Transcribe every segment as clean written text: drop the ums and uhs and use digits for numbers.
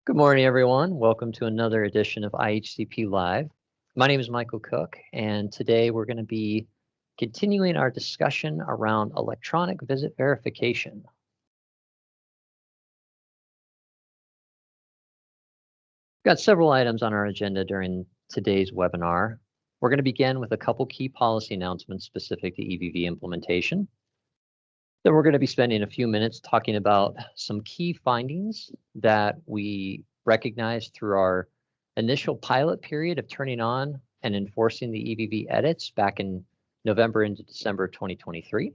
Good morning, everyone. Welcome to another edition of IHCP Live. My name is Michael Cook, and today we're going to be continuing our discussion around electronic visit verification. We've got several items on our agenda during today's webinar. We're going to begin with a couple key policy announcements specific to EVV implementation. Then we're going to be spending a few minutes talking about some key findings that we recognized through our initial pilot period of turning on and enforcing the EVV edits back in November into December 2023.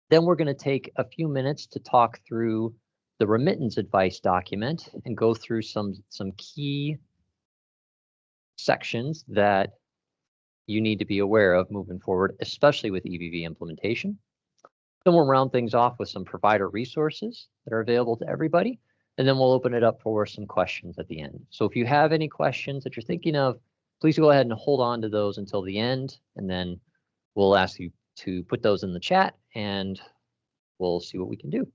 Then we're going to take a few minutes to talk through the remittance advice document and go through some key sections that you need to be aware of moving forward, especially with EVV implementation. Then we'll round things off with some provider resources that are available to everybody, and then we'll open it up for some questions at the end. So if you have any questions that you're thinking of, please go ahead and hold on to those until the end, and then we'll ask you to put those in the chat, and we'll see what we can do.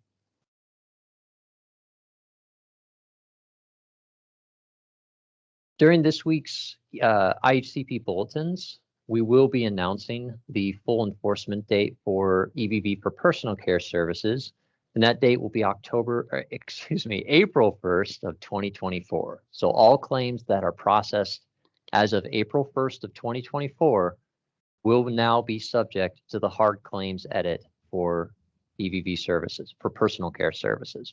During this week's IHCP bulletins, we will be announcing the full enforcement date for EVV for personal care services, and that date will be April 1st of 2024. So all claims that are processed as of April 1st of 2024 will now be subject to the hard claims edit for EVV services, for personal care services.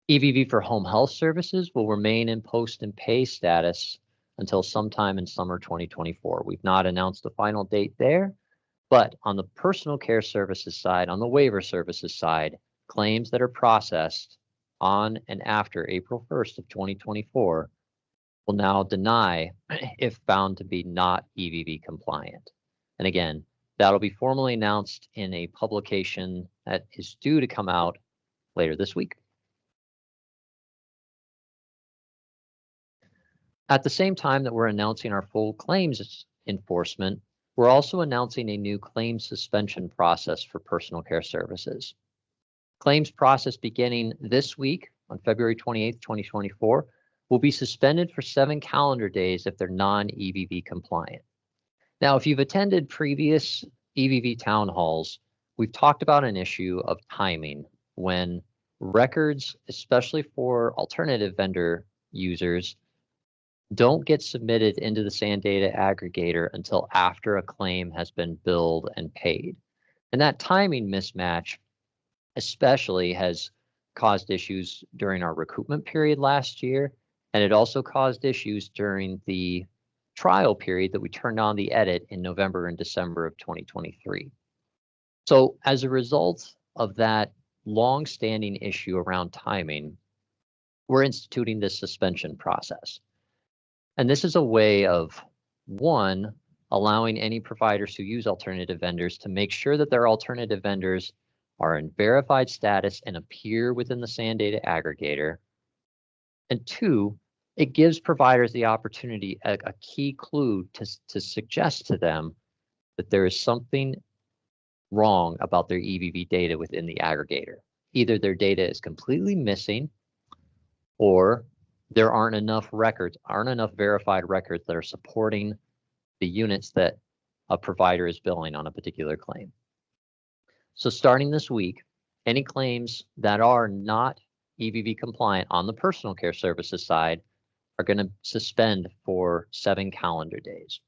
EVV for home health services will remain in post and pay status until sometime in summer 2024. We've not announced the final date there, but on the personal care services side, on the waiver services side, claims that are processed on and after April 1st of 2024 will now deny if found to be not EVV compliant. And again, that'll be formally announced in a publication that is due to come out later this week. At the same time that we're announcing our full claims enforcement, we're also announcing a new claims suspension process for personal care services. Claims process beginning this week on February 28th, 2024, will be suspended for 7 calendar days if they're non-EVV compliant. Now, if you've attended previous EVV town halls, we've talked about an issue of timing when records, especially for alternative vendor users, don't get submitted into the SAN data aggregator until after a claim has been billed and paid. And that timing mismatch especially has caused issues during our recoupment period last year, and it also caused issues during the trial period that we turned on the edit in November and December of 2023. So as a result of that long-standing issue around timing, we're instituting this suspension process. And this is a way of, one, allowing any providers who use alternative vendors to make sure that their alternative vendors are in verified status and appear within the SAN data aggregator. And two, it gives providers the opportunity, a key clue to suggest to them that there is something wrong about their EVV data within the aggregator. Either their data is completely missing, or there aren't enough verified records that are supporting the units that a provider is billing on a particular claim. So starting this week, any claims that are not EVV compliant on the personal care services side are going to suspend for 7 calendar days.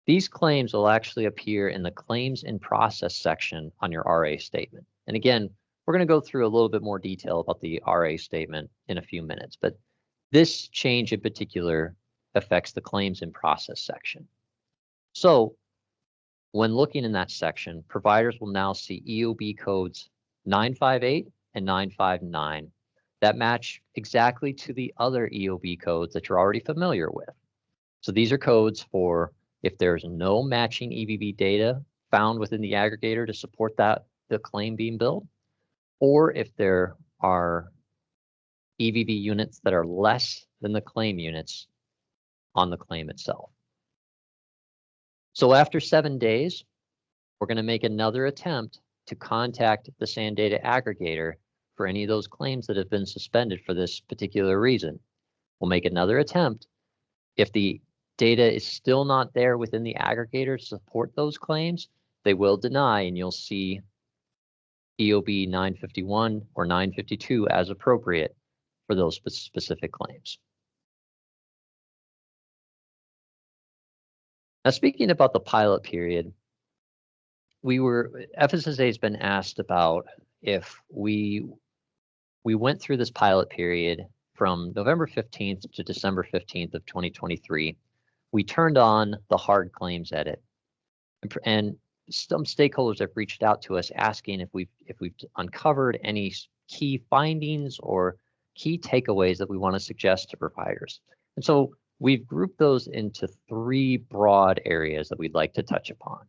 These claims will actually appear in the claims in process section on your RA statement. And again, we're going to go through a little bit more detail about the RA statement in a few minutes, but this change in particular affects the claims in process section. So when looking in that section, providers will now see EOB codes 958 and 959 that match exactly to the other EOB codes that you're already familiar with. So these are codes for if there's no matching EVV data found within the aggregator to support the claim being billed, or if there are EVV units that are less than the claim units on the claim itself. So after 7 days, we're going to make another attempt to contact the SAN data aggregator for any of those claims that have been suspended for this particular reason. We'll make another attempt. If the data is still not there within the aggregator to support those claims, they will deny, and you'll see EOB 951 or 952 as appropriate for those specific claims. Now, speaking about the pilot period, FSSA has been asked about if we went through this pilot period from November 15th to December 15th of 2023. We turned on the hard claims edit, and some stakeholders have reached out to us asking if we've uncovered any key findings or key takeaways that we want to suggest to providers. And so we've grouped those into 3 broad areas that we'd like to touch upon.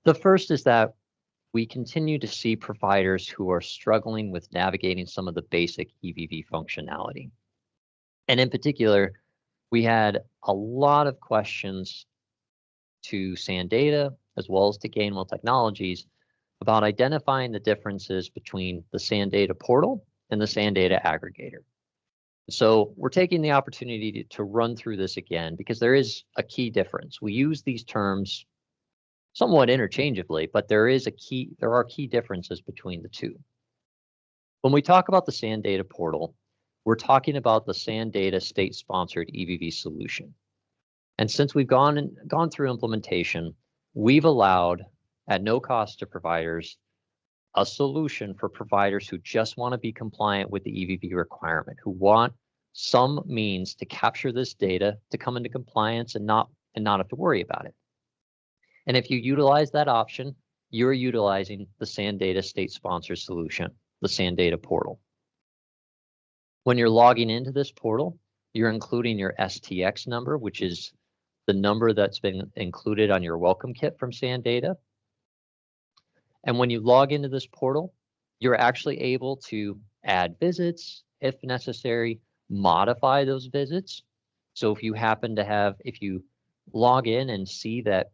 The first is that we continue to see providers who are struggling with navigating some of the basic EVV functionality. And in particular, we had a lot of questions to SANdata as well as to Gainwell Technologies about identifying the differences between the SANdata portal and the SANdata aggregator. So we're taking the opportunity to run through this again because there is a key difference. We use these terms somewhat interchangeably, but there are key differences between the two. When we talk about the SANdata portal, we're talking about the SANdata state-sponsored EVV solution. And since we've gone through implementation, we've allowed, at no cost to providers, a solution for providers who just want to be compliant with the EVV requirement, who want some means to capture this data to come into compliance and not have to worry about it. And if you utilize that option, you're utilizing the SANdata state-sponsored solution, the SANdata portal. When you're logging into this portal, you're including your STX number, which is the number that's been included on your welcome kit from SANdata. And when you log into this portal, you're actually able to add visits if necessary, modify those visits. So if you log in and see that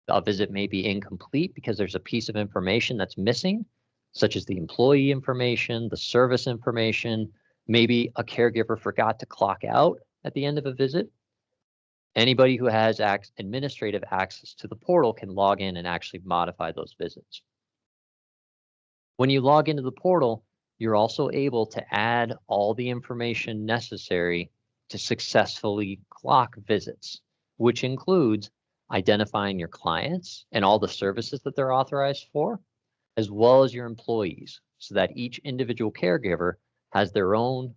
a visit may be incomplete because there's a piece of information that's missing, such as the employee information, the service information, maybe a caregiver forgot to clock out at the end of a visit, anybody who has administrative access to the portal can log in and actually modify those visits. When you log into the portal, you're also able to add all the information necessary to successfully clock visits, which includes identifying your clients and all the services that they're authorized for, as well as your employees, so that each individual caregiver has their own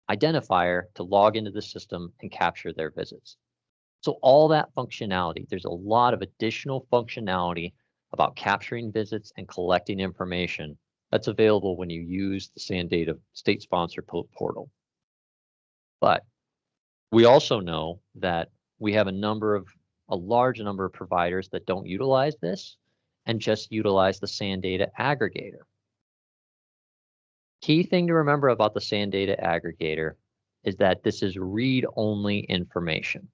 identifier to log into the system and capture their visits. So all that functionality, there's a lot of additional functionality about capturing visits and collecting information that's available when you use the SANdata state-sponsored portal. But we also know that we have a large number of providers that don't utilize this and just utilize the SANdata aggregator. Key thing to remember about the SANdata aggregator is that this is read-only information.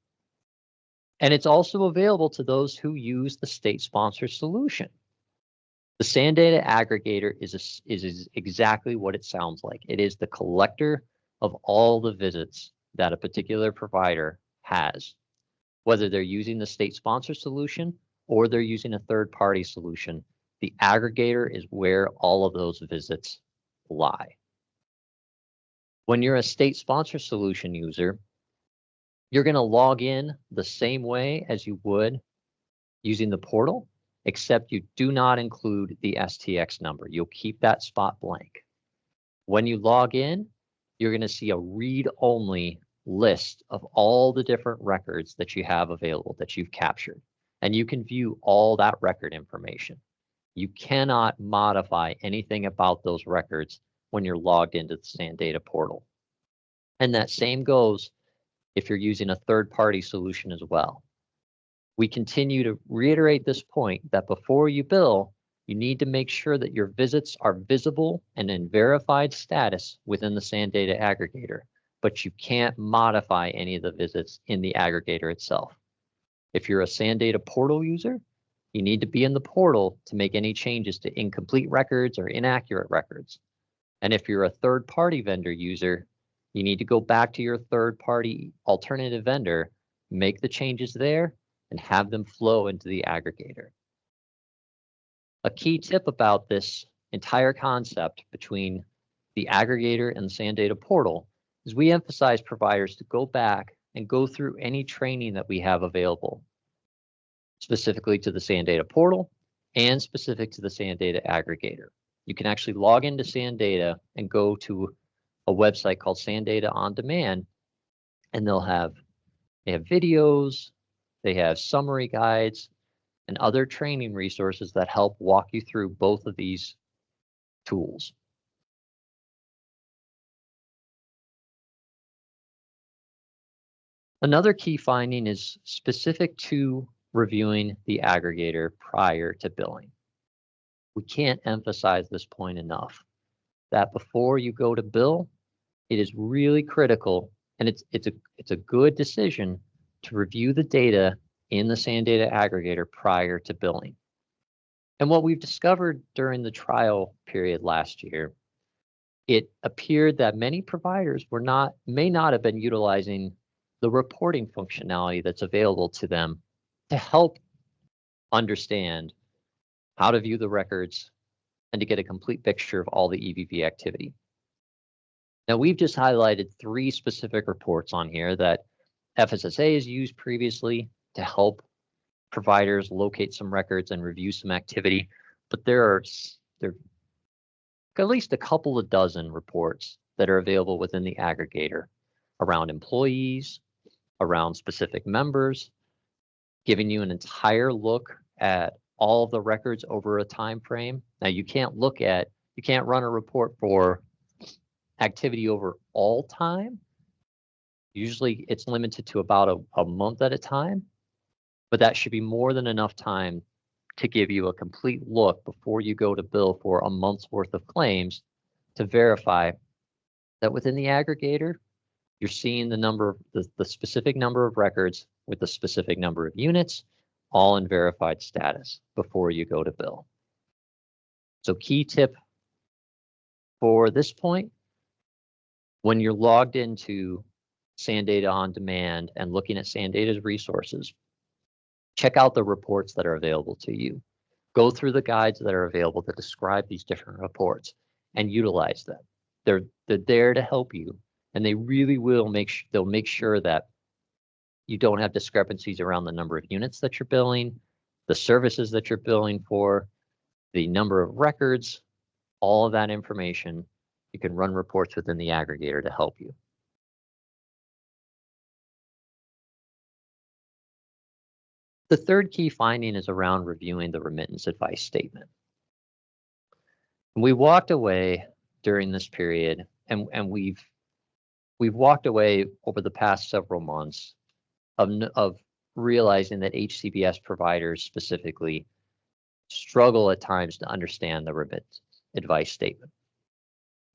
And it's also available to those who use the state-sponsored solution. The SANdata aggregator is exactly what it sounds like. It is the collector of all the visits that a particular provider has, whether they're using the state-sponsored solution or they're using a third-party solution. The aggregator is where all of those visits lie. When you're a state-sponsored solution user, you're going to log in the same way as you would using the portal, except you do not include the STX number. You'll keep that spot blank. When you log in, you're going to see a read-only list of all the different records that you have available that you've captured, and you can view all that record information. You cannot modify anything about those records when you're logged into the SANdata portal. And that same goes if you're using a third-party solution as well. We continue to reiterate this point that before you bill, you need to make sure that your visits are visible and in verified status within the SANdata aggregator, but you can't modify any of the visits in the aggregator itself. If you're a SANdata portal user, You need to be in the portal to make any changes to incomplete records or inaccurate records. And if you're a third-party vendor user, you need to go back to your third-party alternative vendor, make the changes there, and have them flow into the aggregator. A key tip about this entire concept between the aggregator and the SAN portal is we emphasize providers to go back and go through any training that we have available, specifically to the SAN portal and specific to the SAN aggregator. You can actually log into SAN and go to a website called SAN On Demand, and they have videos, they have summary guides, and other training resources that help walk you through both of these tools. Another key finding is specific to reviewing the aggregator prior to billing. We can't emphasize this point enough, that before you go to bill, it is really critical, and it's a good decision to review the data in the SAN aggregator prior to billing. And what we've discovered during the trial period last year, it appeared that many providers may not have been utilizing the reporting functionality that's available to them to help understand how to view the records and to get a complete picture of all the EVV activity. Now, we've just highlighted 3 specific reports on here that FSSA has used previously to help providers locate some records and review some activity, but there are at least a couple of dozen reports that are available within the aggregator around employees, around specific members, giving you an entire look at all of the records over a time frame. Now, you can't run a report for activity over all time. Usually it's limited to about a month at a time, but that should be more than enough time to give you a complete look before you go to bill for a month's worth of claims to verify that within the aggregator, you're seeing the specific number of records with the specific number of units, all in verified status before you go to bill. So key tip for this point, when you're logged into SAN On Demand and looking at SAN resources, check out the reports that are available to you. Go through the guides that are available that describe these different reports and utilize them. They're there to help you, and they really will make sure that you don't have discrepancies around the number of units that you're billing, the services that you're billing for, the number of records, all of that information. You can run reports within the aggregator to help you. The third key finding is around reviewing the remittance advice statement. We walked away during this period, and we've walked away over the past several months of realizing that HCBS providers specifically struggle at times to understand the remittance advice statement.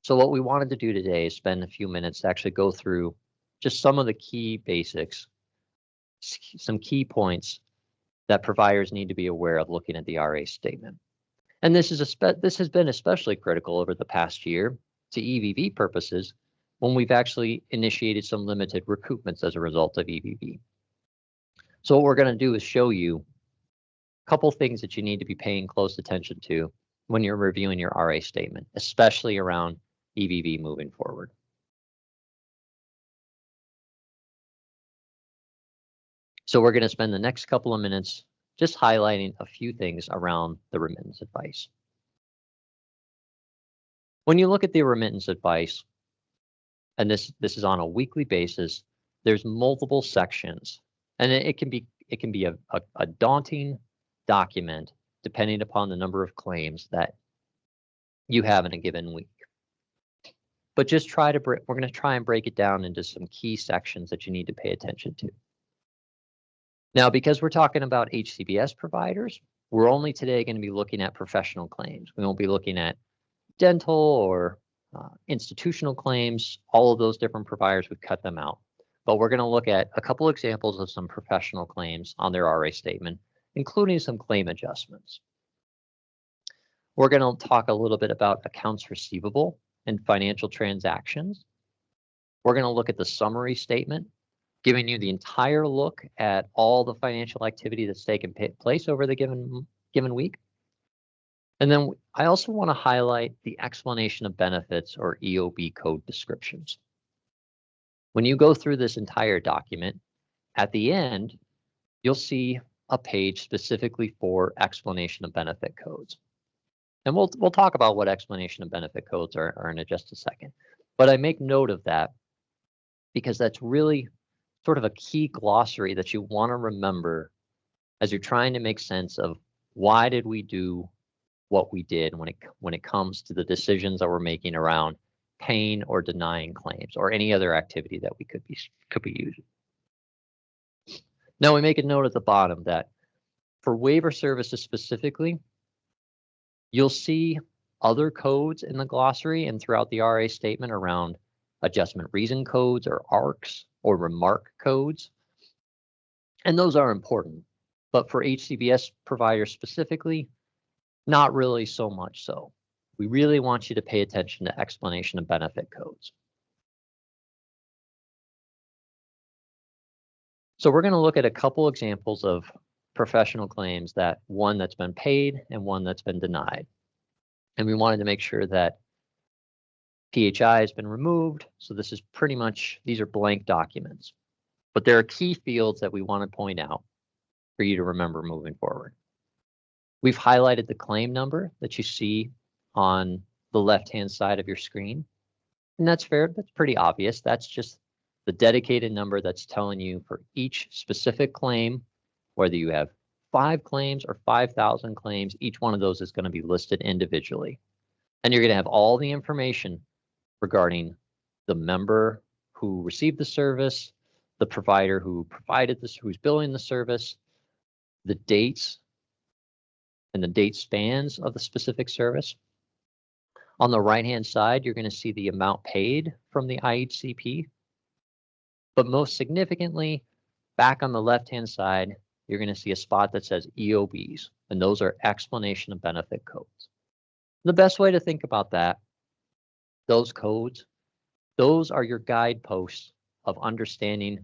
So what we wanted to do today is spend a few minutes to actually go through just some of the key basics, some key points that providers need to be aware of looking at the RA statement. And this has been especially critical over the past year to EVV purposes when we've actually initiated some limited recoupments as a result of EVV. So what we're going to do is show you a couple things that you need to be paying close attention to when you're reviewing your RA statement, especially around EVV moving forward. So we're going to spend the next couple of minutes just highlighting a few things around the remittance advice. When you look at the remittance advice, and this is on a weekly basis, there's multiple sections, and it can be a daunting document depending upon the number of claims that you have in a given week. But just we're going to try and break it down into some key sections that you need to pay attention to. Now, because we're talking about HCBS providers, we're only today going to be looking at professional claims. We won't be looking at dental or institutional claims. All of those different providers, we've cut them out. But we're going to look at a couple examples of some professional claims on their RA statement including some claim adjustments. We're going to talk a little bit about accounts receivable and financial transactions. We're going to look at the summary statement, giving you the entire look at all the financial activity that's taken place over the given week. And then I also want to highlight the explanation of benefits, or EOB code descriptions. When you go through this entire document, at the end, you'll see a page specifically for explanation of benefit codes. And we'll talk about what explanation of benefit codes are in just a second. But I make note of that because that's really sort of a key glossary that you want to remember as you're trying to make sense of why did we do what we did when it comes to the decisions that we're making around paying or denying claims or any other activity that we could be using. Now we make a note at the bottom that for waiver services specifically, you'll see other codes in the glossary and throughout the RA statement around adjustment reason codes or ARCs or remark codes. And those are important. But for HCBS providers specifically, not really so much so. We really want you to pay attention to explanation of benefit codes. So we're going to look at a couple examples of professional claims, that one that's been paid and one that's been denied. And we wanted to make sure that PHI has been removed. So this is pretty much, these are blank documents. But there are key fields that we want to point out for you to remember moving forward. We've highlighted the claim number that you see on the left-hand side of your screen. And that's fair, that's pretty obvious. That's just the dedicated number that's telling you for each specific claim, whether you have 5 claims or 5,000 claims, each one of those is going to be listed individually. And you're going to have all the information regarding the member who received the service, the provider who provided this, who's billing the service, the dates and the date spans of the specific service. On the right-hand side, you're going to see the amount paid from the IHCP. But most significantly, back on the left-hand side, you're going to see a spot that says EOBs, and those are explanation of benefit codes. The best way to think about that, those codes, those are your guideposts of understanding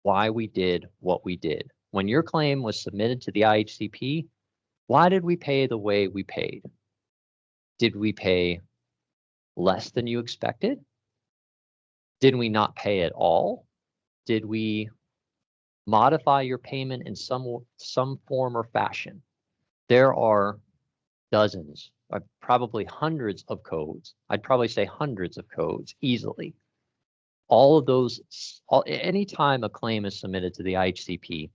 why we did what we did. When your claim was submitted to the IHCP, why did we pay the way we paid? Did we pay less than you expected? Did we not pay at all? Did we modify your payment in some form or fashion? There are dozens, probably hundreds of codes. I'd probably say hundreds of codes easily. All of those, anytime a claim is submitted to the IHCP,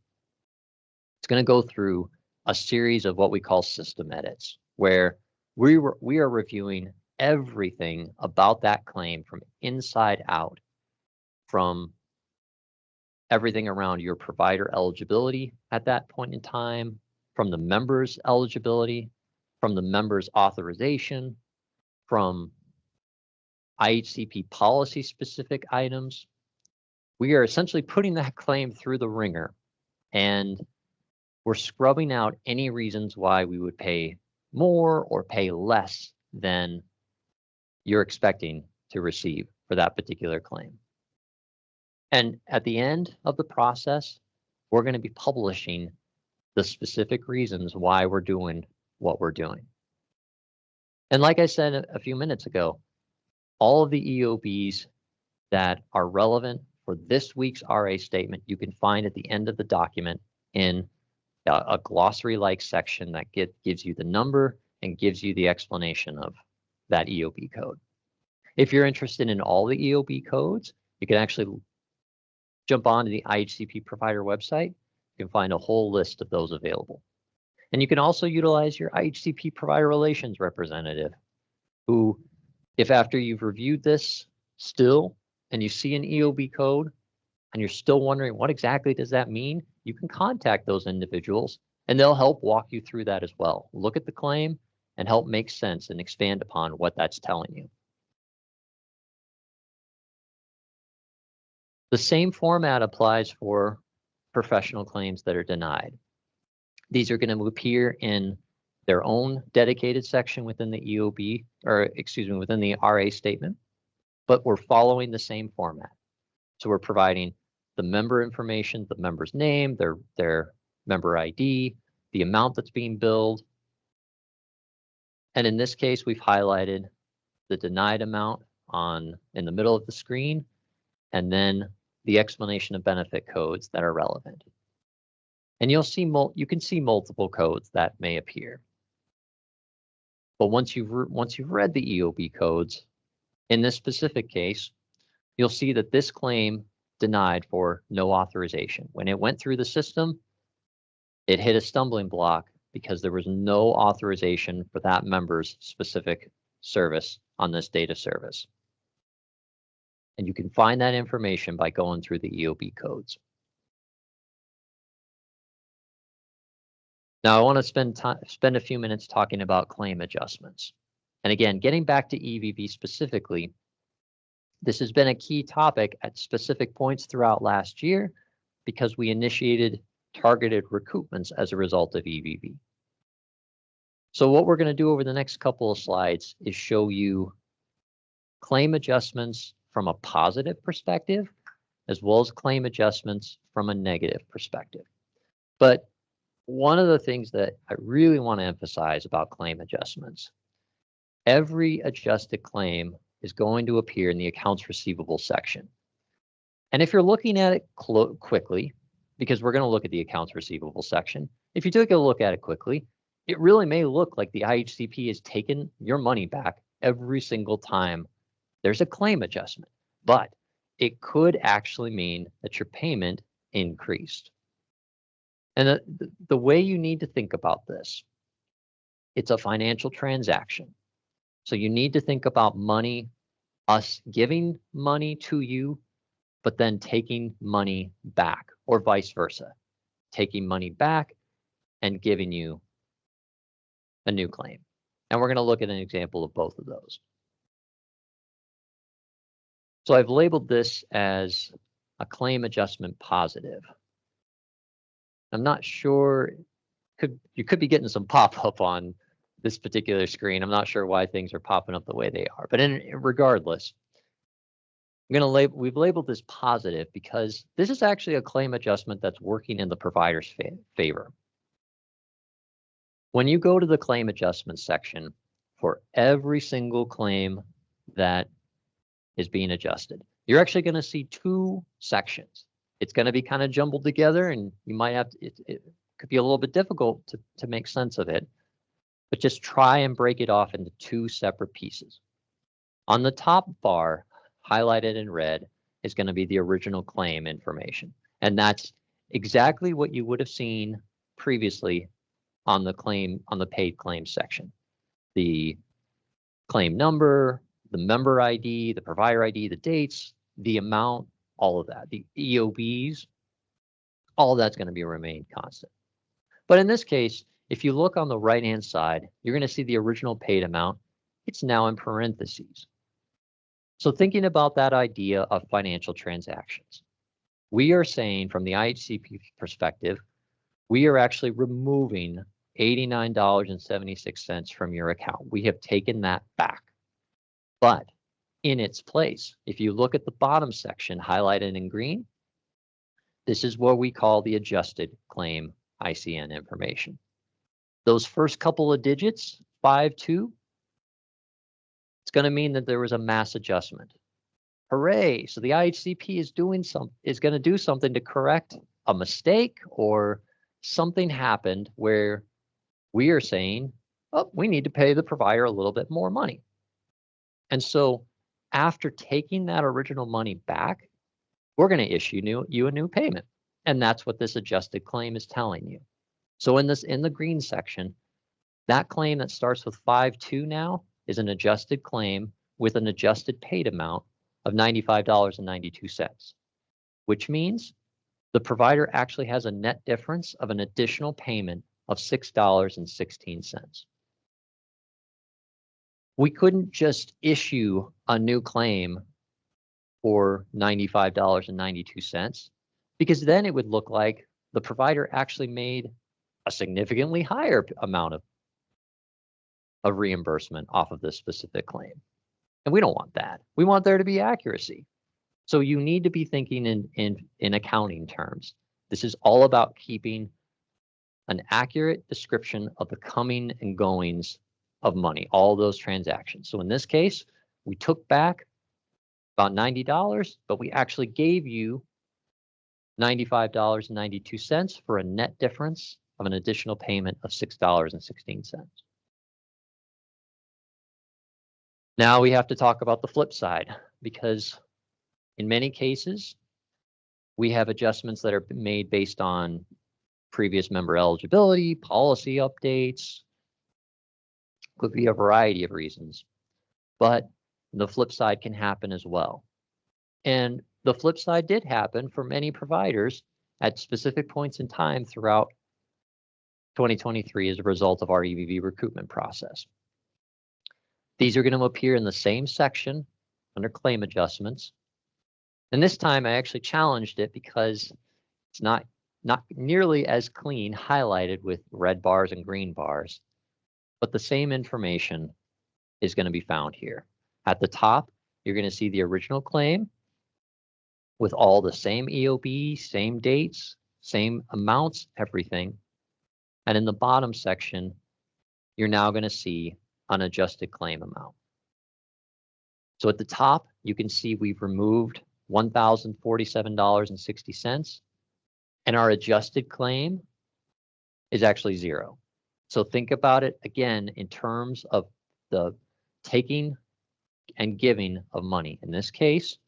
it's going to go through a series of what we call system edits, where we are reviewing everything about that claim from inside out, from everything around your provider eligibility at that point in time, from the member's eligibility, from the member's authorization, from IHCP policy specific items. We are essentially putting that claim through the ringer, and we're scrubbing out any reasons why we would pay more or pay less than you're expecting to receive for that particular claim. And at the end of the process, we're going to be publishing the specific reasons why we're doing what we're doing. And like I said a few minutes ago, all of the EOBs that are relevant for this week's RA statement, you can find at the end of the document in a glossary-like section that gives you the number and gives you the explanation of that EOB code. If you're interested in all the EOB codes, you can actually jump onto the IHCP provider website. You can find a whole list of those available. And you can also utilize your IHCP provider relations representative, who, if after you've reviewed this still and you see an EOB code and you're still wondering what exactly does that mean, you can contact those individuals and they'll help walk you through that as well. Look at the claim and help make sense and expand upon what that's telling you. The same format applies for professional claims that are denied. These are going to appear in their own dedicated section within the EOB, or excuse me, within the RA statement, but we're following the same format. So we're providing the member information, the member's name, their member ID, the amount that's being billed. And in this case, we've highlighted the denied amount in the middle of the screen, and then the explanation of benefit codes that are relevant. And you can see multiple codes that may appear. But once you've read the EOB codes, in this specific case, you'll see that this claim denied for no authorization. When it went through the system, it hit a stumbling block because there was no authorization for that member's specific service on this data service. And you can find that information by going through the EOB codes. Now I want to spend a few minutes talking about claim adjustments. And again, getting back to EVV specifically, this has been a key topic at specific points throughout last year because we initiated targeted recoupments as a result of EVV. So what we're going to do over the next couple of slides is show you claim adjustments from a positive perspective, as well as claim adjustments from a negative perspective. But one of the things that I really want to emphasize about claim adjustments, every adjusted claim is going to appear in the accounts receivable section. And if you're looking at it quickly, because we're going to look at the accounts receivable section, if you take a look at it quickly, it really may look like the IHCP has taken your money back every single time there's a claim adjustment, but it could actually mean that your payment increased. And the way you need to think about this, it's a financial transaction. So you need to think about money, us giving money to you, but then taking money back, or vice versa, taking money back and giving you a new claim. And we're going to look at an example of both of those. So I've labeled this as a claim adjustment positive. I'm not sure, you could be getting some pop-up on this particular screen. I'm not sure why things are popping up the way they are, but regardless, we've labeled this positive because this is actually a claim adjustment that's working in the provider's favor. When you go to the claim adjustment section for every single claim that is being adjusted, you're actually going to see two sections. It's going to be kind of jumbled together, and you might have to, it could be a little bit difficult to make sense of it, but just try and break it off into two separate pieces. On the top bar, highlighted in red, is going to be the original claim information. And that's exactly what you would have seen previously on the paid claim section. The claim number, the member ID, the provider ID, the dates, the amount, all of that, the EOBs, all of that's going to be remain constant. But in this case, if you look on the right-hand side, you're going to see the original paid amount. It's now in parentheses. So thinking about that idea of financial transactions, we are saying from the IHCP perspective, we are actually removing $89.76 from your account. We have taken that back. But in its place, if you look at the bottom section highlighted in green, this is what we call the adjusted claim ICN information. Those first couple of digits, 52, it's going to mean that there was a mass adjustment. Hooray! So the IHCP is going to do something to correct a mistake, or something happened where we are saying, oh, we need to pay the provider a little bit more money. And so after taking that original money back, we're going to issue you a new payment. And that's what this adjusted claim is telling you. So in the green section, that claim that starts with 52 now is an adjusted claim with an adjusted paid amount of $95.92, which means the provider actually has a net difference of an additional payment of $6.16. We couldn't just issue a new claim for $95.92, because then it would look like the provider actually made a significantly higher amount of reimbursement off of this specific claim. And we don't want that. We want there to be accuracy. So you need to be thinking in accounting terms. This is all about keeping an accurate description of the coming and goings of money, all those transactions. So in this case, we took back about $90, but we actually gave you $95.92 for a net difference of an additional payment of $6.16. Now we have to talk about the flip side, because in many cases, we have adjustments that are made based on previous member eligibility, policy updates, could be a variety of reasons, but the flip side can happen as well. And the flip side did happen for many providers at specific points in time throughout 2023 as a result of our EVV recoupment process. These are going to appear in the same section under claim adjustments. And this time I actually challenged it because it's not nearly as clean highlighted with red bars and green bars, but the same information is going to be found here. At the top, you're going to see the original claim with all the same EOB, same dates, same amounts, everything. And in the bottom section, you're now going to see unadjusted claim amount. So at the top, you can see we've removed $1,047.60, and our adjusted claim is actually zero. So think about it again in terms of the taking and giving of money. In this case,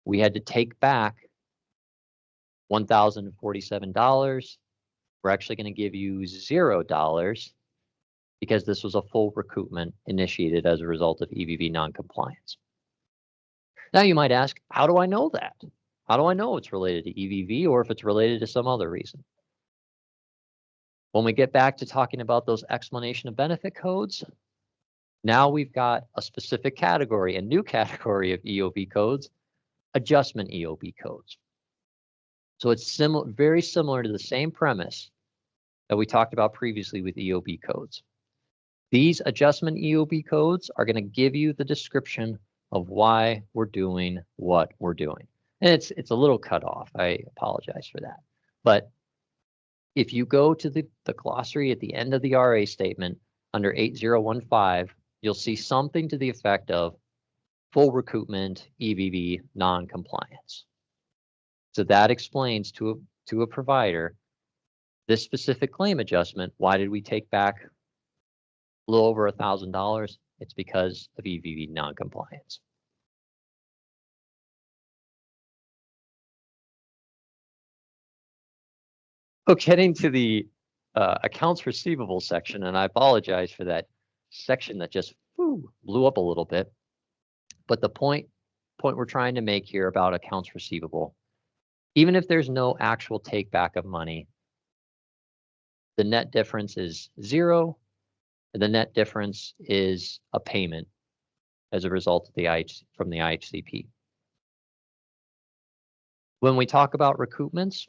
we had to take back $1,047. We're actually going to give you $0 because this was a full recoupment initiated as a result of EVV noncompliance. Now you might ask, how do I know that? How do I know it's related to EVV or if it's related to some other reason? When we get back to talking about those explanation of benefit codes, now we've got a specific category, a new category of EOB codes, adjustment EOB codes. So it's very similar to the same premise that we talked about previously with EOB codes. These adjustment EOB codes are going to give you the description of why we're doing what we're doing. And it's a little cut off. I apologize for that. But if you go to the glossary at the end of the RA statement under 8015, you'll see something to the effect of full recoupment, EVV, non-compliance. So that explains to a provider this specific claim adjustment. Why did we take back a little over $1,000? It's because of EVV non-compliance. So getting to the accounts receivable section, and I apologize for that section that just blew up a little bit. But the point we're trying to make here about accounts receivable, even if there's no actual take back of money, the net difference is zero, and the net difference is a payment as a result of from the IHCP. When we talk about recoupments,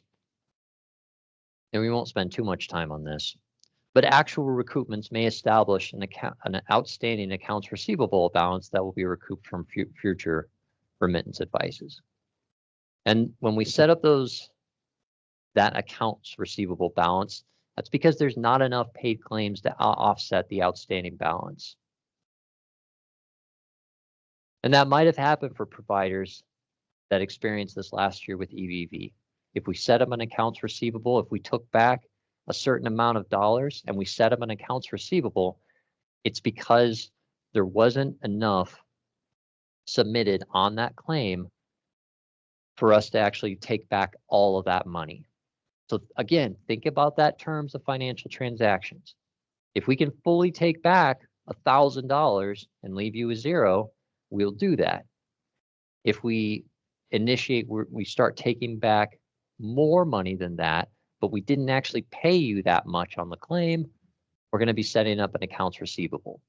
and we won't spend too much time on this, but actual recoupments may establish an outstanding accounts receivable balance that will be recouped from future remittance advices. And when we set up that accounts receivable balance, that's because there's not enough paid claims to offset the outstanding balance. And that might have happened for providers that experienced this last year with EVV. If we set up an accounts receivable, if we took back a certain amount of dollars and we set up an accounts receivable, it's because there wasn't enough submitted on that claim for us to actually take back all of that money. So again, think about that terms of financial transactions. If we can fully take back $1,000 and leave you with zero, we'll do that. If we we start taking back more money than that, but we didn't actually pay you that much on the claim, we're going to be setting up an accounts receivable.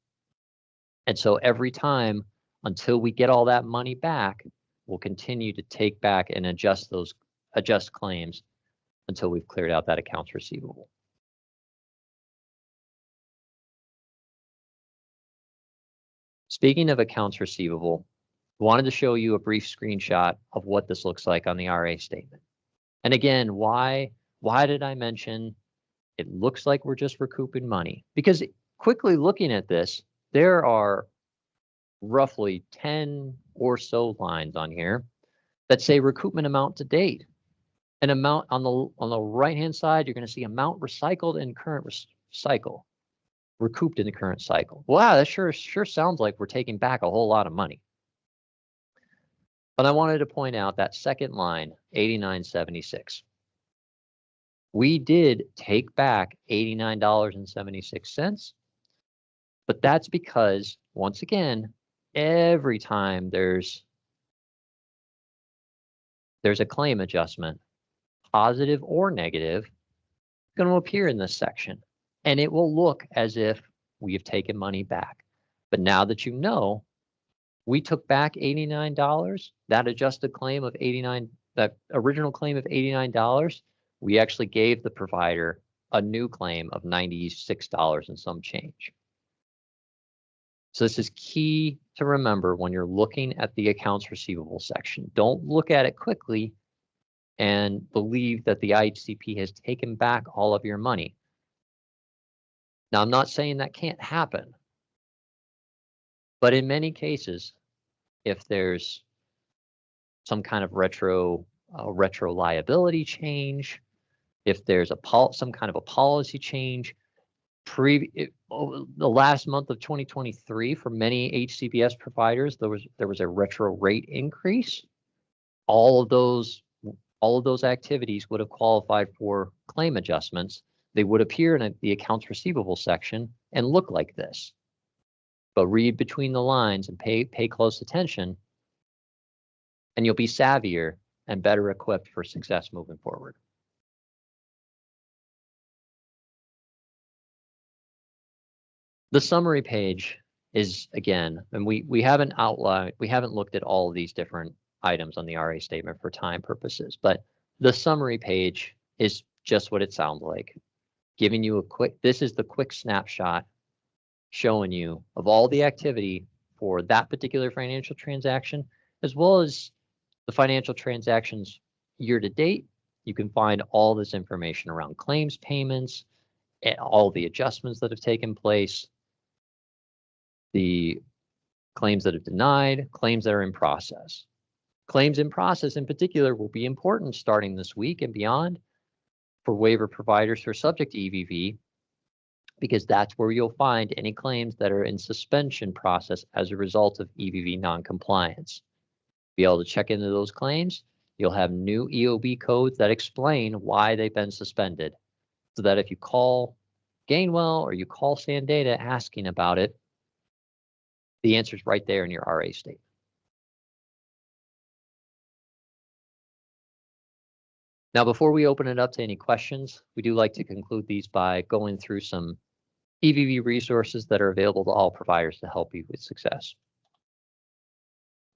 And so every time until we get all that money back, we'll continue to take back and adjust claims until we've cleared out that accounts receivable. Speaking of accounts receivable, I wanted to show you a brief screenshot of what this looks like on the RA statement. And again, why did I mention it looks like we're just recouping money? Because quickly looking at this, there are roughly 10 or so lines on here that say recoupment amount to date. An amount on the right-hand side, you're going to see amount recycled in current cycle, recouped in the current cycle. Wow, that sure sounds like we're taking back a whole lot of money. But I wanted to point out that second line, 89.76. We did take back $89.76, but that's because, once again, every time there's a claim adjustment, positive or negative, going to appear in this section, and it will look as if we have taken money back. But now that you know, we took back $89, that adjusted claim of that original claim of $89, we actually gave the provider a new claim of $96 and some change. So this is key to remember when you're looking at the accounts receivable section. Don't look at it quickly and believe that the IHCP has taken back all of your money. Now, I'm not saying that can't happen, but in many cases, if there's some kind of retro liability change, if there's some kind of a policy change, the last month of 2023 for many HCBS providers, there was a retro rate increase. All of those activities would have qualified for claim adjustments. They would appear in the accounts receivable section and look like this. But read between the lines and pay close attention, and you'll be savvier and better equipped for success moving forward. The summary page is, again, and we haven't looked at all of these different items on the RA statement for time purposes, but the summary page is just what it sounds like, giving you this is the quick snapshot showing you of all the activity for that particular financial transaction, as well as the financial transactions year to date. You can find all this information around claims payments, and all the adjustments that have taken place, the claims that have denied, claims that are in process. Claims in process in particular will be important starting this week and beyond for waiver providers who are subject to EVV, because that's where you'll find any claims that are in suspension process as a result of EVV noncompliance. Be able to check into those claims. You'll have new EOB codes that explain why they've been suspended, so that if you call Gainwell or you call Sandata asking about it, the answer is right there in your RA statement. Now, before we open it up to any questions, we do like to conclude these by going through some EVV resources that are available to all providers to help you with success.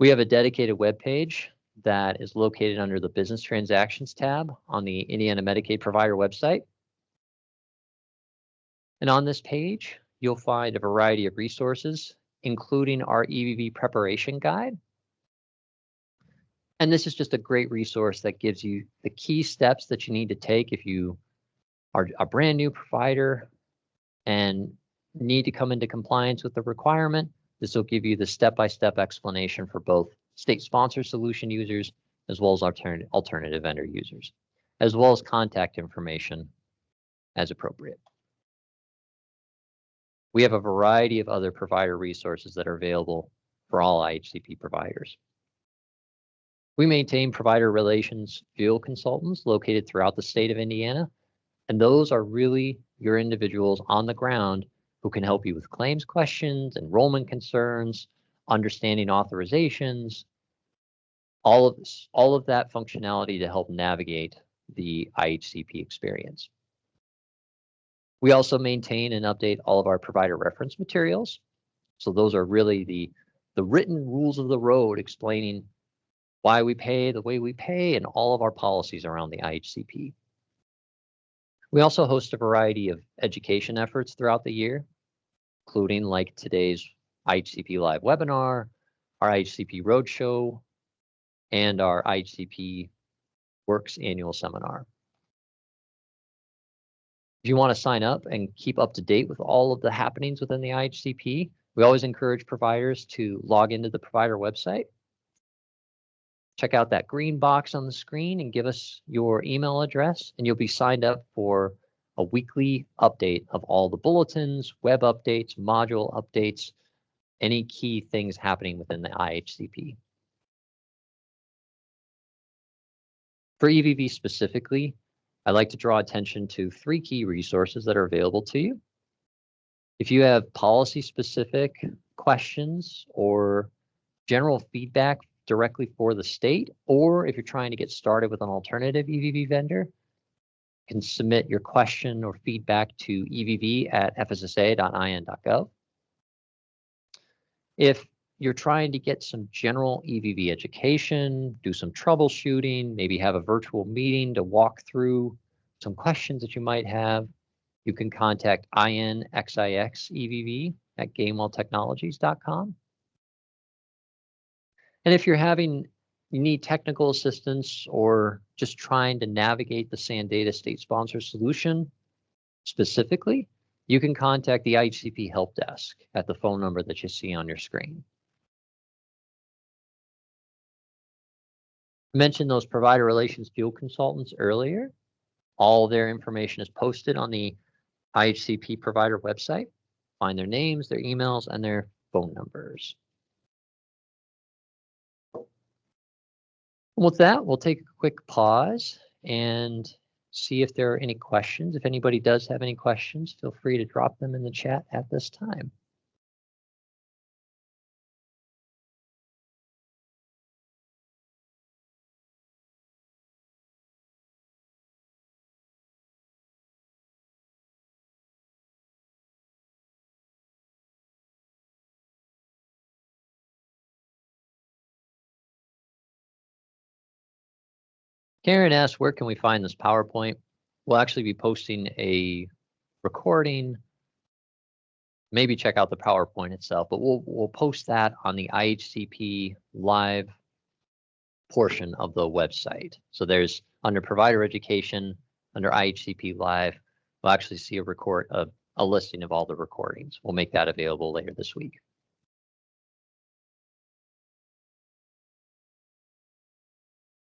We have a dedicated web page that is located under the Business Transactions tab on the Indiana Medicaid Provider website. And on this page, you'll find a variety of resources, including our EVV preparation guide. And this is just a great resource that gives you the key steps that you need to take if you are a brand new provider and need to come into compliance with the requirement. This will give you the step-by-step explanation for both state-sponsored solution users as well as alternative vendor users, as well as contact information as appropriate. We have a variety of other provider resources that are available for all IHCP providers. We maintain provider relations field consultants located throughout the state of Indiana, and those are really your individuals on the ground who can help you with claims questions, enrollment concerns, understanding authorizations, all of that functionality to help navigate the IHCP experience. We also maintain and update all of our provider reference materials. So those are really the written rules of the road explaining why we pay the way we pay and all of our policies around the IHCP. We also host a variety of education efforts throughout the year, including like today's IHCP Live webinar, our IHCP Roadshow, and our IHCP Works annual seminar. If you want to sign up and keep up to date with all of the happenings within the IHCP, we always encourage providers to log into the provider website. Check out that green box on the screen and give us your email address, and you'll be signed up for a weekly update of all the bulletins, web updates, module updates, any key things happening within the IHCP. For EVV specifically, I'd like to draw attention to 3 key resources that are available to you. If you have policy-specific questions or general feedback directly for the state, or if you're trying to get started with an alternative EVV vendor, you can submit your question or feedback to evv@fssa.in.gov. If you're trying to get some general EVV education, do some troubleshooting, maybe have a virtual meeting to walk through some questions that you might have, you can contact inxixevv@gamewelltechnologies.com. And if you need technical assistance or just trying to navigate the SANDATA state sponsor solution specifically, you can contact the IHCP help desk at the phone number that you see on your screen. I mentioned those provider relations field consultants earlier. All their information is posted on the IHCP provider website. Find their names, their emails, and their phone numbers. With that, we'll take a quick pause and see if there are any questions. If anybody does have any questions, feel free to drop them in the chat at this time. Karen asks, where can we find this PowerPoint? We'll actually be posting a recording. Maybe check out the PowerPoint itself, but we'll post that on the IHCP Live portion of the website. So there's under provider education, under IHCP Live, we'll actually see a listing of all the recordings. We'll make that available later this week.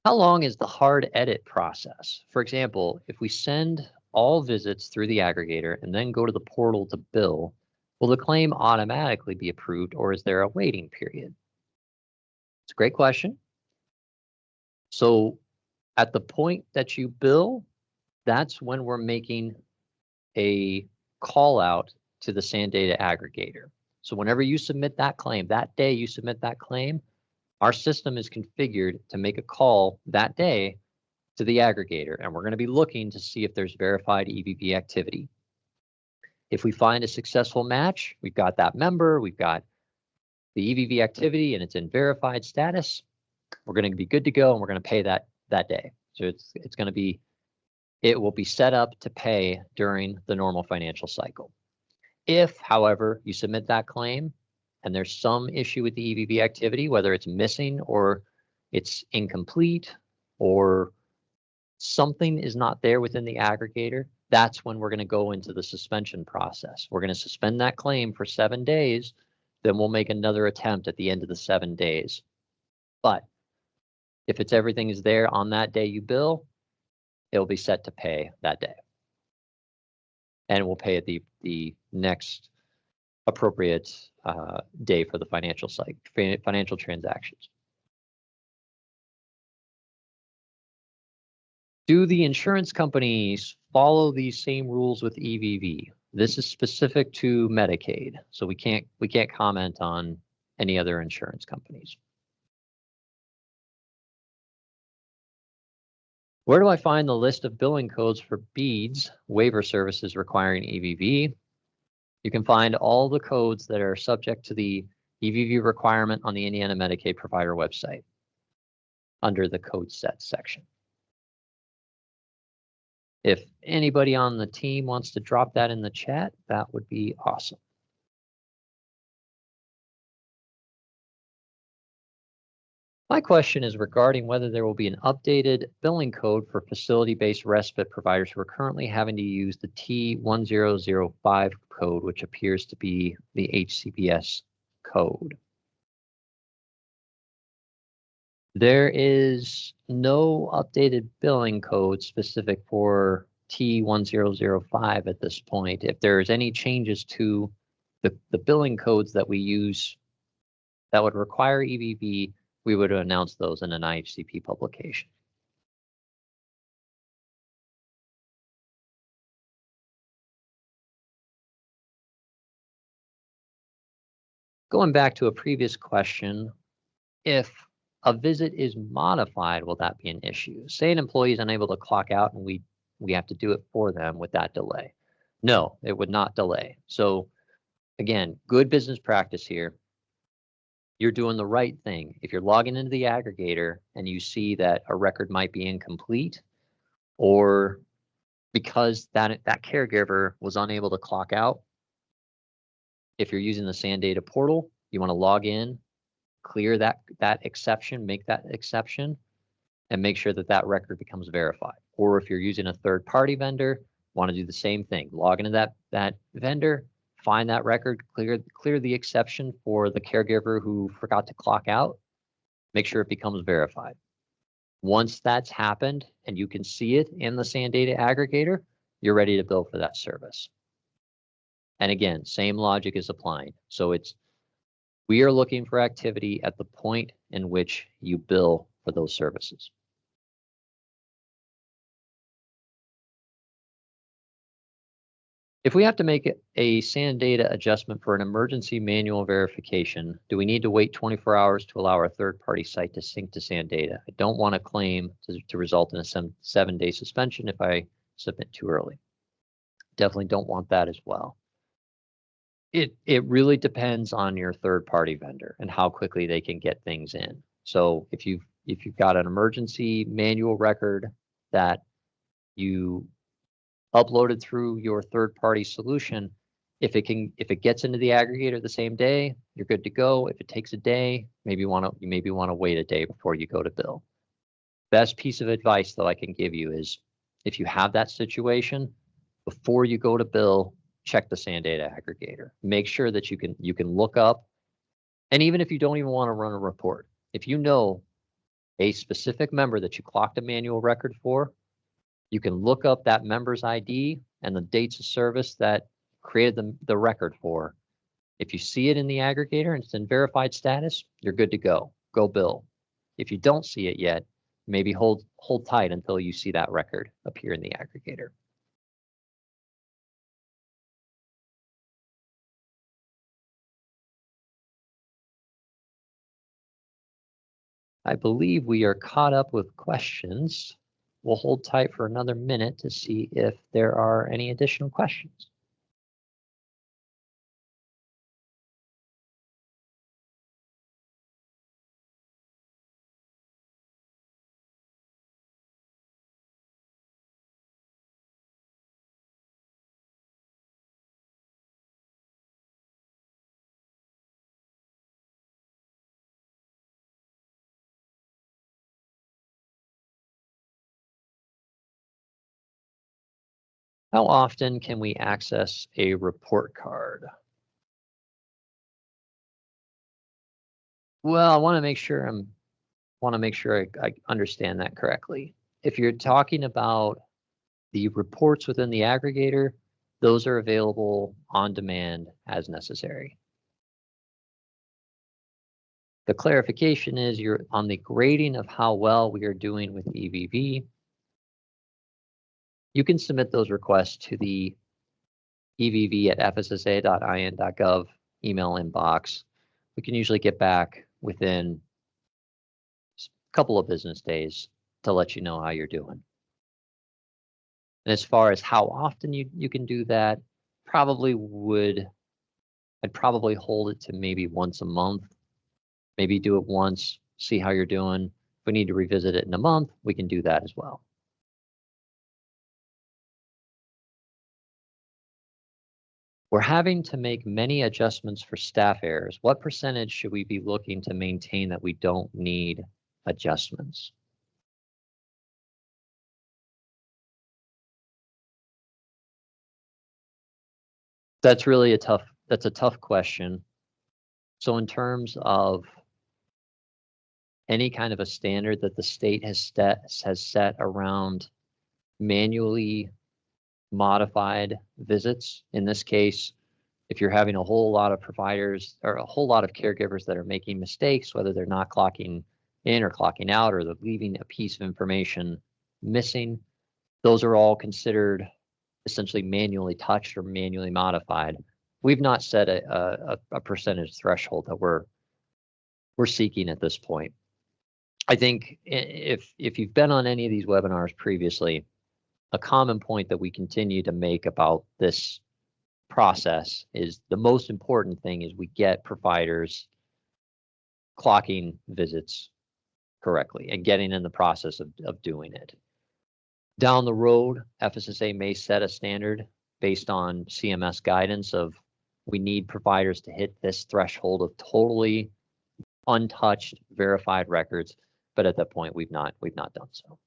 How long is the hard edit process? For example, if we send all visits through the aggregator and then go to the portal to bill, will the claim automatically be approved, or is there a waiting period? It's a great question. So at the point that you bill, that's when we're making a call out to the SANDATA aggregator. So whenever you submit that claim, that day you submit that claim, our system is configured to make a call that day to the aggregator, and we're going to be looking to see if there's verified EVV activity. If we find a successful match, we've got that member, we've got the EVV activity, and it's in verified status, we're going to be good to go, and we're going to pay that day. So it will be set up to pay during the normal financial cycle. If, however, you submit that claim and there's some issue with the EVV activity, whether it's missing or it's incomplete or something is not there within the aggregator, that's when we're going to go into the suspension process. We're going to suspend that claim for 7 days, then we'll make another attempt at the end of the 7 days. But if everything is there on that day you bill, it'll be set to pay that day. And we'll pay at the next appropriate day for the financial transactions. Do the insurance companies follow these same rules with EVV? This is specific to Medicaid, so we can't comment on any other insurance companies. Where do I find the list of billing codes for beads waiver services requiring EVV? You can find all the codes that are subject to the EVV requirement on the Indiana Medicaid provider website under the code set section. If anybody on the team wants to drop that in the chat, that would be awesome. My question is regarding whether there will be an updated billing code for facility-based respite providers who are currently having to use the T1005 code, which appears to be the HCPS code. There is no updated billing code specific for T1005 at this point. If there's any changes to the billing codes that we use that would require EVV, we would announce those in an IHCP publication. Going back to a previous question, if a visit is modified, will that be an issue? Say an employee is unable to clock out and we have to do it for them with that delay. No, it would not delay. So again, good business practice here. You're doing the right thing. If you're logging into the aggregator and you see that a record might be incomplete, or because that caregiver was unable to clock out, if you're using the SANdata portal, you want to log in, clear that exception, make that exception, and make sure that that record becomes verified. Or if you're using a third-party vendor, want to do the same thing. Log into that vendor, find that record, clear the exception for the caregiver who forgot to clock out, make sure it becomes verified. Once that's happened and you can see it in the SANdata aggregator, you're ready to bill for that service. And again, same logic is applying. So we are looking for activity at the point in which you bill for those services. If we have to make a SANdata adjustment for an emergency manual verification, do we need to wait 24 hours to allow our third-party site to sync to SANdata? I don't want a claim to result in a 7-day suspension if I submit too early. Definitely don't want that as well. It really depends on your third-party vendor and how quickly they can get things in. So if you've got an emergency manual record that you uploaded through your third-party solution, if it gets into the aggregator the same day, you're good to go. If it takes a day, you maybe want to wait a day before you go to bill. Best piece of advice that I can give you is if you have that situation, before you go to bill, check the SANdata aggregator. Make sure that you can look up, and even if you don't even want to run a report, if you know a specific member that you clocked a manual record for, you can look up that member's ID and the dates of service that created the record for. If you see it in the aggregator and it's in verified status, you're good to go. Go bill. If you don't see it yet, maybe hold tight until you see that record appear in the aggregator. I believe we are caught up with questions. We'll hold tight for another minute to see if there are any additional questions. How often can we access a report card? Well, I want to make sure I understand that correctly. If you're talking about the reports within the aggregator, those are available on demand as necessary. The clarification is you're on the grading of how well we are doing with EVV. You can submit those requests to the evv@fssa.in.gov email inbox. We can usually get back within a couple of business days to let you know how you're doing. And as far as how often you can do that, I'd probably hold it to maybe once a month. Maybe do it once, see how you're doing. If we need to revisit it in a month, we can do that as well. We're having to make many adjustments for staff errors. What percentage should we be looking to maintain that we don't need adjustments. That's really a tough question. So in terms of any kind of a standard that the state has set around manually modified visits, in this case, if you're having a whole lot of providers or a whole lot of caregivers that are making mistakes, whether they're not clocking in or clocking out, or they're leaving a piece of information missing, those are all considered essentially manually touched or manually modified. We've not set a percentage threshold that we're seeking at this point. I think if you've been on any of these webinars previously, a common point that we continue to make about this process is the most important thing is we get providers clocking visits correctly and getting in the process of doing it. Down the road, FSSA may set a standard based on CMS guidance of we need providers to hit this threshold of totally untouched verified records, but at that point we've not done so.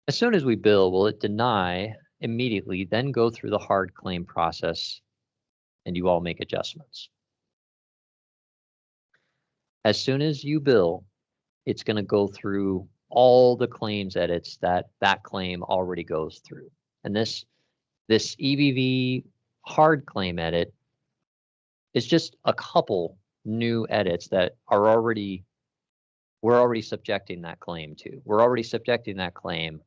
As soon as we bill, will it deny immediately, then go through the hard claim process and you all make adjustments? As soon as you bill, it's going to go through all the claims edits that claim already goes through. And this EVV hard claim edit is just a couple new edits that are we're already subjecting that claim to. We're already subjecting that claim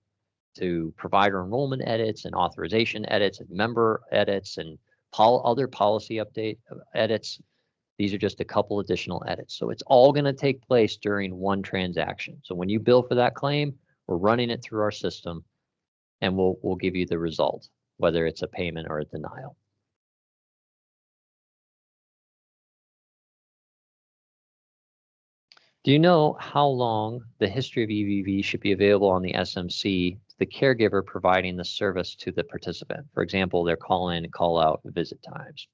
to provider enrollment edits and authorization edits and member edits and other policy update edits. These are just a couple additional edits. So it's all going to take place during one transaction. So when you bill for that claim, we're running it through our system and we'll give you the result, whether it's a payment or a denial. Do you know how long the history of EVV should be available on the SMC to the caregiver providing the service to the participant? For example, their call-in and call-out visit times.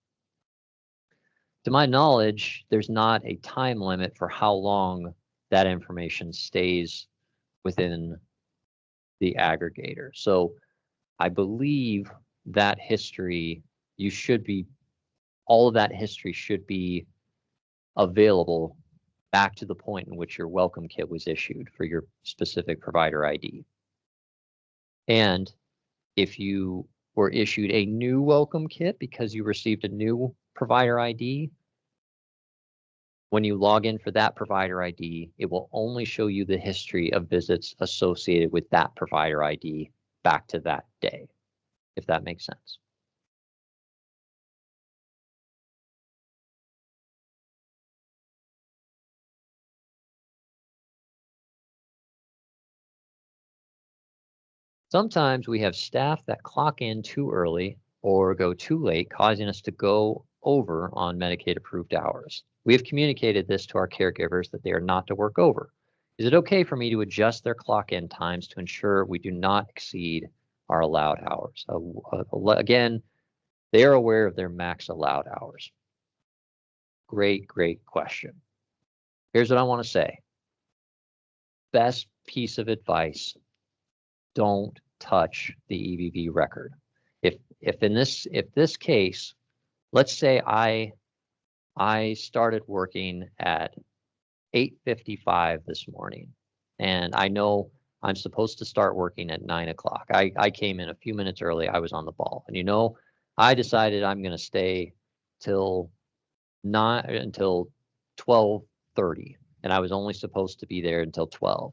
To my knowledge, there's not a time limit for how long that information stays within the aggregator. So I believe that history, all of that history should be available back to the point in which your welcome kit was issued for your specific provider ID. And if you were issued a new welcome kit because you received a new provider ID, when you log in for that provider ID, it will only show you the history of visits associated with that provider ID back to that day, if that makes sense. Sometimes we have staff that clock in too early or go too late, causing us to go over on Medicaid approved hours. We have communicated this to our caregivers that they are not to work over. Is it okay for me to adjust their clock in times to ensure we do not exceed our allowed hours? Again, they are aware of their max allowed hours. Great question. Here's what I want to say. Best piece of advice: don't touch the EVV record. If this case, let's say I started working at 8:55 this morning, and I know I'm supposed to start working at 9 o'clock. I came in a few minutes early. I was on the ball, and I decided I'm going to stay until 12:30, and I was only supposed to be there until 12.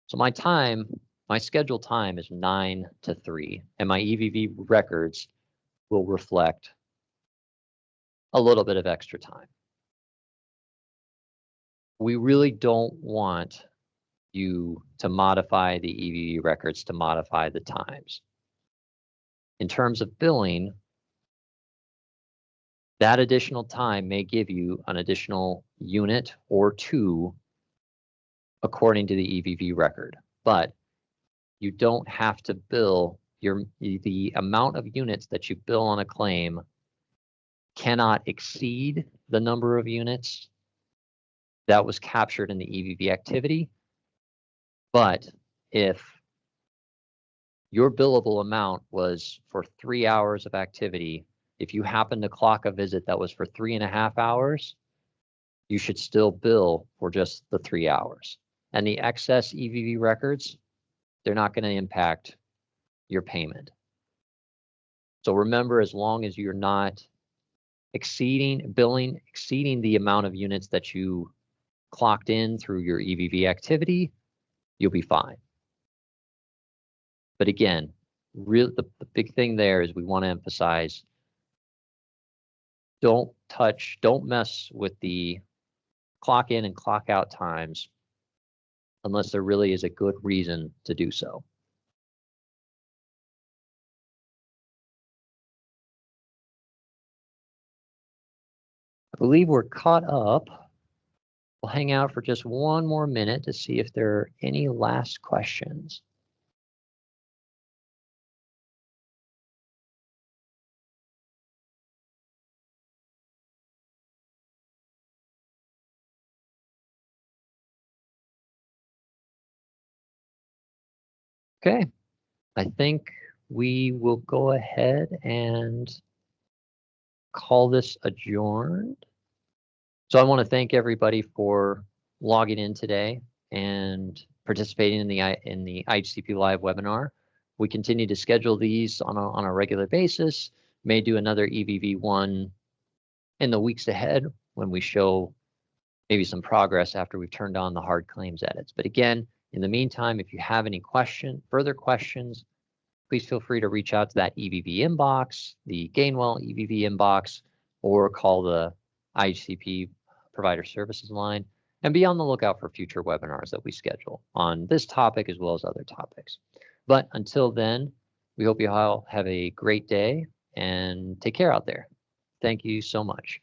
So my scheduled time is 9 to 3, and my EVV records will reflect a little bit of extra time. We really don't want you to modify the EVV records to modify the times. In terms of billing, that additional time may give you an additional unit or two according to the EVV record, but you don't have to bill the amount of units that you bill on a claim cannot exceed the number of units that was captured in the EVV activity. But if your billable amount was for 3 hours of activity, if you happen to clock a visit that was for 3.5 hours, you should still bill for just the 3 hours. And the excess EVV records, they're not going to impact your payment. So remember, as long as you're not exceeding the amount of units that you clocked in through your EVV activity, you'll be fine. But again, the big thing there is we want to emphasize, don't mess with the clock in and clock out times unless there really is a good reason to do so. I believe we're caught up. We'll hang out for just one more minute to see if there are any last questions. Okay, I think we will go ahead and call this adjourned. So I want to thank everybody for logging in today and participating in the IHCP Live webinar. We continue to schedule these on a regular basis. May do another EVV one in the weeks ahead when we show maybe some progress after we've turned on the hard claims edits. But again, in the meantime, if you have any further questions, please feel free to reach out to that EVV inbox, the Gainwell EVV inbox, or call the IHCP provider services line, and be on the lookout for future webinars that we schedule on this topic as well as other topics. But until then, we hope you all have a great day and take care out there. Thank you so much.